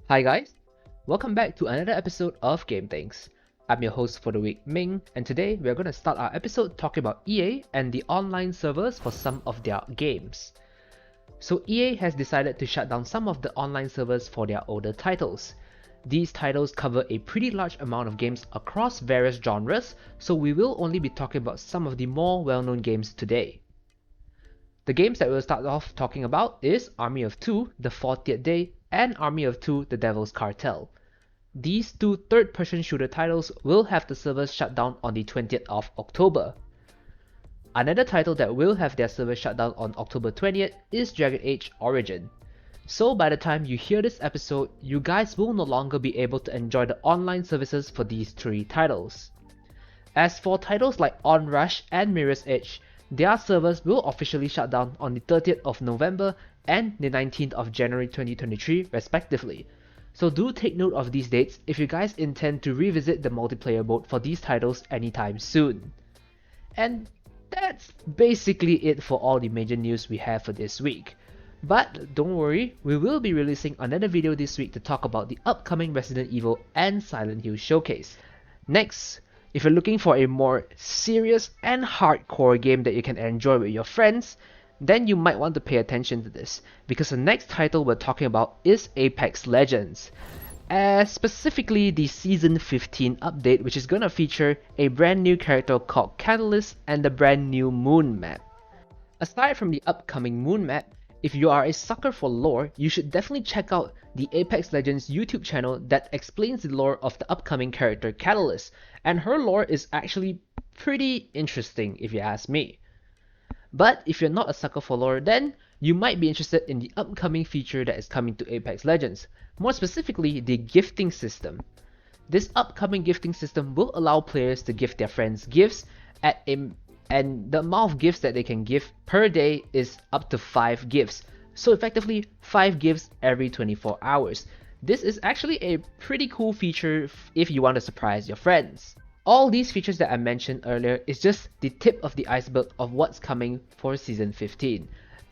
Hi guys, welcome back to another episode of Game Things. I'm your host for the week, Ming, and today we're going to start our episode talking about EA and the online servers for some of their games. So EA has decided to shut down some of the online servers for their older titles. These titles cover a pretty large amount of games across various genres, so we will only be talking about some of the more well-known games today. The games that we'll start off talking about is Army of Two, The 40th Day, and Army of Two, The Devil's Cartel. These two third-person shooter titles will have the servers shut down on the 20th of October. Another title that will have their servers shut down on October 20th is Dragon Age Origin. So by the time you hear this episode, you guys will no longer be able to enjoy the online services for these three titles. As for titles like Onrush and Mirror's Edge, their servers will officially shut down on the 30th of November and the 19th of January 2023 respectively. So do take note of these dates if you guys intend to revisit the multiplayer mode for these titles anytime soon. And that's basically it for all the major news we have for this week. But don't worry, we will be releasing another video this week to talk about the upcoming Resident Evil and Silent Hill showcase. Next, if you're looking for a more serious and hardcore game that you can enjoy with your friends, then you might want to pay attention to this, because the next title we're talking about is Apex Legends. Specifically the Season 15 update, which is gonna feature a brand new character called Catalyst and the brand new Moon map. Aside from the upcoming Moon map, if you are a sucker for lore, you should definitely check out the Apex Legends YouTube channel that explains the lore of the upcoming character Catalyst, and her lore is actually pretty interesting if you ask me. But if you're not a sucker for lore, then you might be interested in the upcoming feature that is coming to Apex Legends, more specifically the gifting system. This upcoming gifting system will allow players to gift their friends gifts and the amount of gifts that they can give per day is up to 5 gifts. So effectively 5 gifts every 24 hours. This is actually a pretty cool feature if you want to surprise your friends. All these features that I mentioned earlier is just the tip of the iceberg of what's coming for Season 15.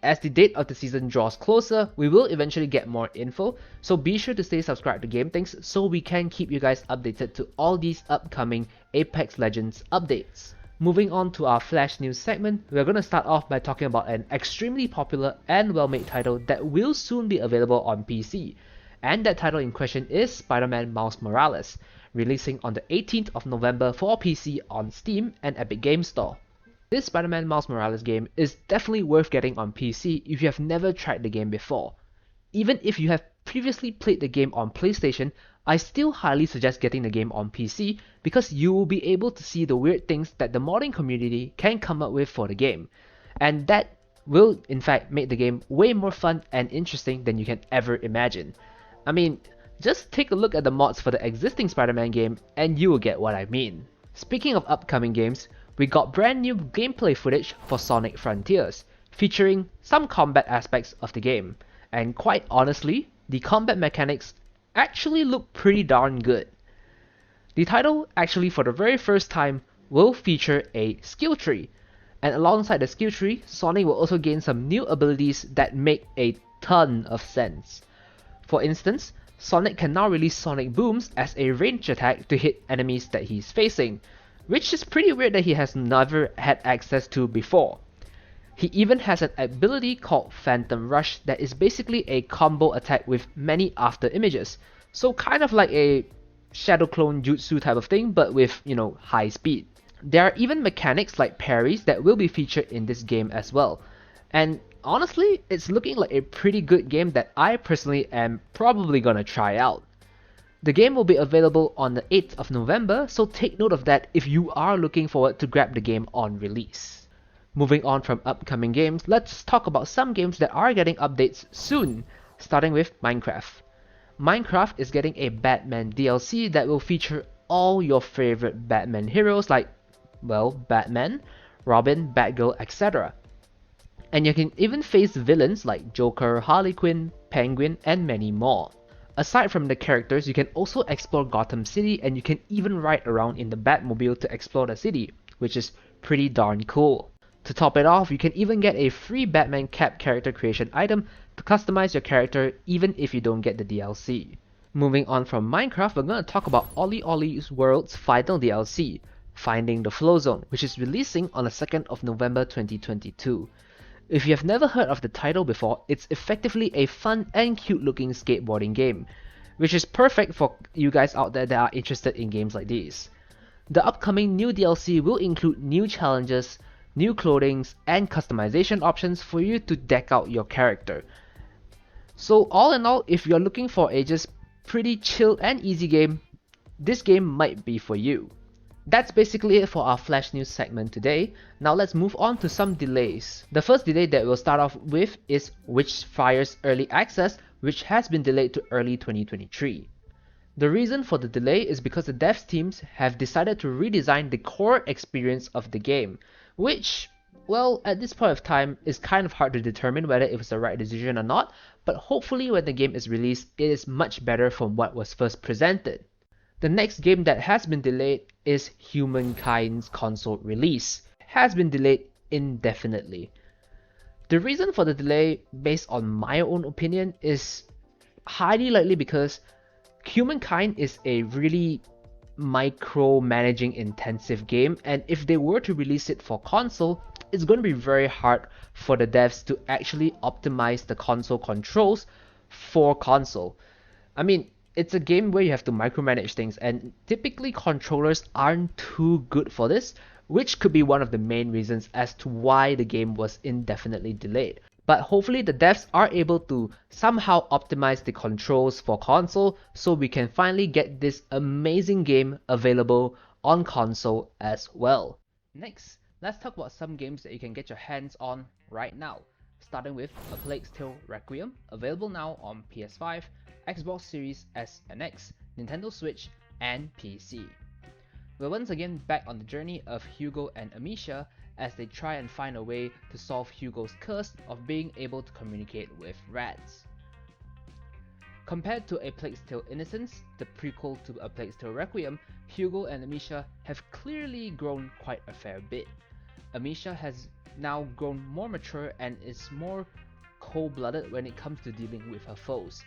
As the date of the season draws closer, we will eventually get more info, so be sure to stay subscribed to Game Things so we can keep you guys updated to all these upcoming Apex Legends updates. Moving on to our Flash News segment, we're going to start off by talking about an extremely popular and well-made title that will soon be available on PC. And that title in question is Spider-Man Miles Morales, releasing on the 18th of November for PC on Steam and Epic Games Store. This Spider-Man Miles Morales game is definitely worth getting on PC if you have never tried the game before. Even if you have previously played the game on PlayStation, I still highly suggest getting the game on PC because you will be able to see the weird things that the modding community can come up with for the game. And that will in fact make the game way more fun and interesting than you can ever imagine. I mean, just take a look at the mods for the existing Spider-Man game and you will get what I mean. Speaking of upcoming games, we got brand new gameplay footage for Sonic Frontiers, featuring some combat aspects of the game. And quite honestly, the combat mechanics actually look pretty darn good. The title actually for the very first time will feature a skill tree, and alongside the skill tree, Sonic will also gain some new abilities that make a ton of sense. For instance, Sonic can now release Sonic Booms as a ranged attack to hit enemies that he's facing, which is pretty weird that he has never had access to before. He even has an ability called Phantom Rush that is basically a combo attack with many after images, so kind of like a Shadow Clone Jutsu type of thing, but with, high speed. There are even mechanics like parries that will be featured in this game as well. And honestly, it's looking like a pretty good game that I personally am probably gonna try out. The game will be available on the 8th of November, so take note of that if you are looking forward to grab the game on release. Moving on from upcoming games, let's talk about some games that are getting updates soon, starting with Minecraft. Minecraft is getting a Batman DLC that will feature all your favorite Batman heroes like, Batman, Robin, Batgirl, etc. And you can even face villains like Joker, Harley Quinn, Penguin, and many more. Aside from the characters, you can also explore Gotham City and you can even ride around in the Batmobile to explore the city, which is pretty darn cool. To top it off, you can even get a free Batman cap character creation item to customize your character even if you don't get the DLC. Moving on from Minecraft, we're going to talk about OlliOlli's World's final DLC, Finding the Flowzone, which is releasing on the 2nd of November 2022. If you have never heard of the title before, it's effectively a fun and cute looking skateboarding game, which is perfect for you guys out there that are interested in games like these. The upcoming new DLC will include new challenges, new clothing, and customization options for you to deck out your character. So all in all, if you're looking for a just pretty chill and easy game, this game might be for you. That's basically it for our Flash News segment today. Now let's move on to some delays. The first delay that we'll start off with is Witchfire's early access, which has been delayed to early 2023. The reason for the delay is because the devs teams have decided to redesign the core experience of the game, which, well, at this point of time, is kind of hard to determine whether it was the right decision or not, but hopefully when the game is released, it is much better from what was first presented. The next game that has been delayed is Humankind's console release. It has been delayed indefinitely. The reason for the delay, based on my own opinion, is highly likely because Humankind is a really micromanaging intensive game, and if they were to release it for console, it's going to be very hard for the devs to actually optimize the console controls for console. I mean, it's a game where you have to micromanage things, and typically controllers aren't too good for this, which could be one of the main reasons as to why the game was indefinitely delayed. But hopefully the devs are able to somehow optimize the controls for console so we can finally get this amazing game available on console as well. Next, let's talk about some games that you can get your hands on right now. Starting with A Plague's Tale Requiem, available now on PS5, Xbox Series S and X, Nintendo Switch, and PC. We're once again back on the journey of Hugo and Amisha as they try and find a way to solve Hugo's curse of being able to communicate with rats. Compared to A Plague's Tale Innocence, the prequel to A Plague's Tale Requiem, Hugo and Amisha have clearly grown quite a fair bit. Amisha has now grown more mature and is more cold-blooded when it comes to dealing with her foes.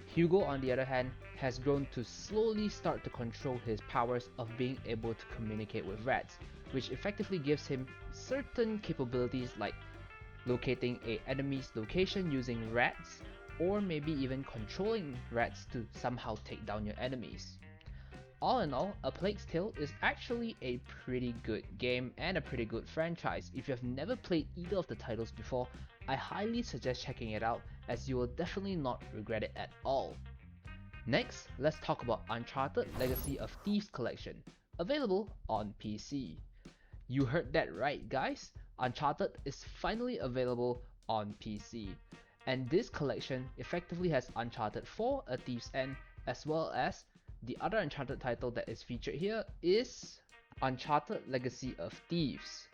Hugo, on the other hand, has grown to slowly start to control his powers of being able to communicate with rats, which effectively gives him certain capabilities like locating an enemy's location using rats, or maybe even controlling rats to somehow take down your enemies. All in all, A Plague's Tale is actually a pretty good game and a pretty good franchise. If you have never played either of the titles before, I highly suggest checking it out as you will definitely not regret it at all. Next, let's talk about Uncharted Legacy of Thieves Collection, available on PC. You heard that right, guys, Uncharted is finally available on PC, and this collection effectively has Uncharted 4, A Thief's End, as well as the other Uncharted title that is featured here is Uncharted Legacy of Thieves.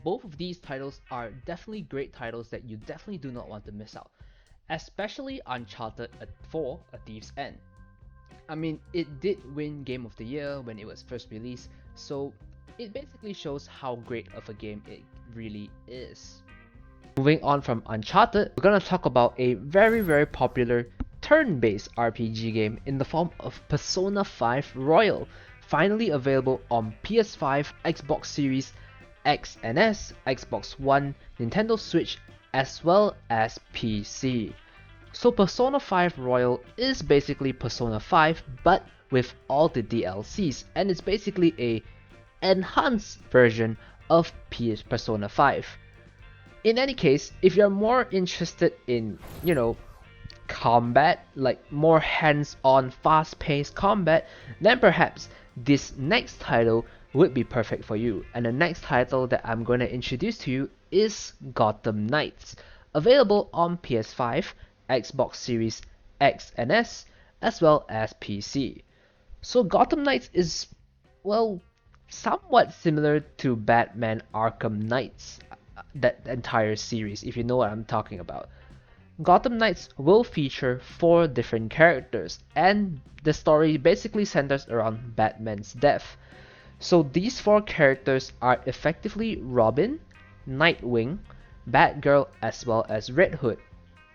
Both of these titles are definitely great titles that you definitely do not want to miss out, especially Uncharted 4, A Thief's End. I mean, it did win Game of the Year when it was first released, so it basically shows how great of a game it really is. Moving on from Uncharted, we're gonna talk about a very popular turn-based RPG game in the form of Persona 5 Royal, finally available on PS5, Xbox Series X and S, Xbox One, Nintendo Switch, as well as PC. So Persona 5 Royal is basically Persona 5 but with all the DLCs, and it's basically a enhanced version of Persona 5. In any case, if you're more interested in, combat, like more hands-on, fast-paced combat, then perhaps this next title would be perfect for you. And the next title that I'm going to introduce to you is Gotham Knights, available on PS5, Xbox Series X and S, as well as PC. So Gotham Knights is, well, somewhat similar to Batman Arkham Knights, that entire series, if you know what I'm talking about. Gotham Knights will feature 4 different characters, and the story basically centers around Batman's death. So these 4 characters are effectively Robin, Nightwing, Batgirl, as well as Red Hood.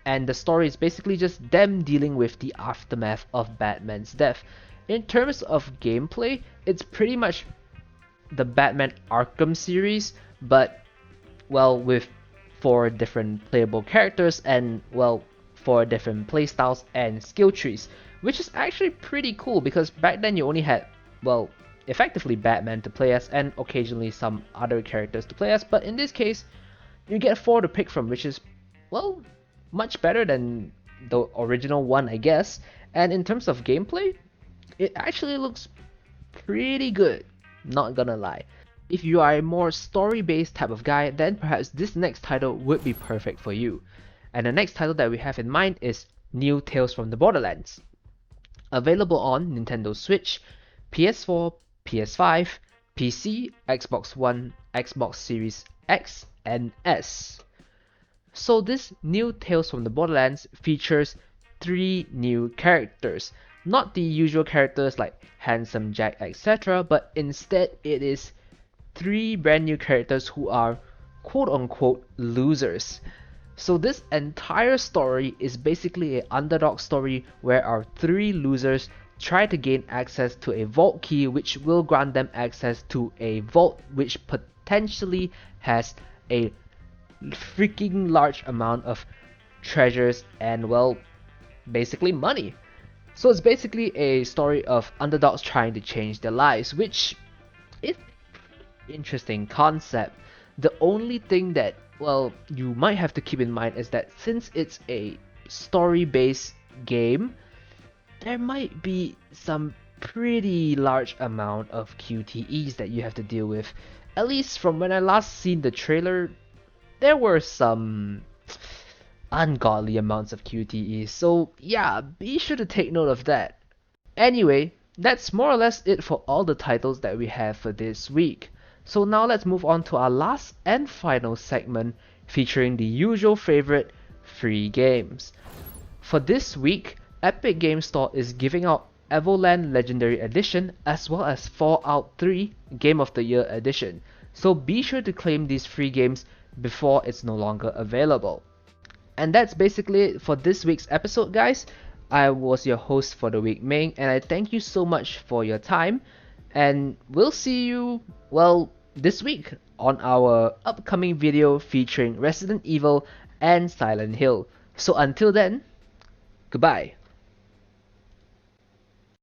and the story is basically just them dealing with the aftermath of Batman's death. In terms of gameplay, it's pretty much the Batman Arkham series, but well, with 4 different playable characters and well, 4 different playstyles and skill trees, which is actually pretty cool because back then you only had, well, effectively Batman to play as and occasionally some other characters to play as, but in this case, you get 4 to pick from, which is, well, much better than the original one, I guess. And in terms of gameplay, it actually looks pretty good, not gonna lie. If you are a more story-based type of guy, then perhaps this next title would be perfect for you. And the next title that we have in mind is New Tales from the Borderlands. Available on Nintendo Switch, PS4, PS5, PC, Xbox One, Xbox Series X, and S. So this New Tales from the Borderlands features 3 new characters. Not the usual characters like Handsome Jack, etc., but instead it is 3 brand new characters who are quote unquote losers. So this entire story is basically an underdog story where our 3 losers try to gain access to a vault key which will grant them access to a vault which potentially has a freaking large amount of treasures and well, basically money. So it's basically a story of underdogs trying to change their lives, which is an interesting concept. The only thing that, well, you might have to keep in mind is that since it's a story-based game, there might be some pretty large amount of QTEs that you have to deal with. At least from when I last seen the trailer, there were some ungodly amounts of QTEs, so yeah, be sure to take note of that. Anyway, that's more or less it for all the titles that we have for this week. So now let's move on to our last and final segment featuring the usual favorite, free games. For this week, Epic Games Store is giving out Evoland Legendary Edition as well as Fallout 3 Game of the Year Edition, so be sure to claim these free games before it's no longer available. And that's basically it for this week's episode, guys. I was your host for the week, Ming, and I thank you so much for your time. And we'll see you, well, this week on our upcoming video featuring Resident Evil and Silent Hill. So until then, goodbye.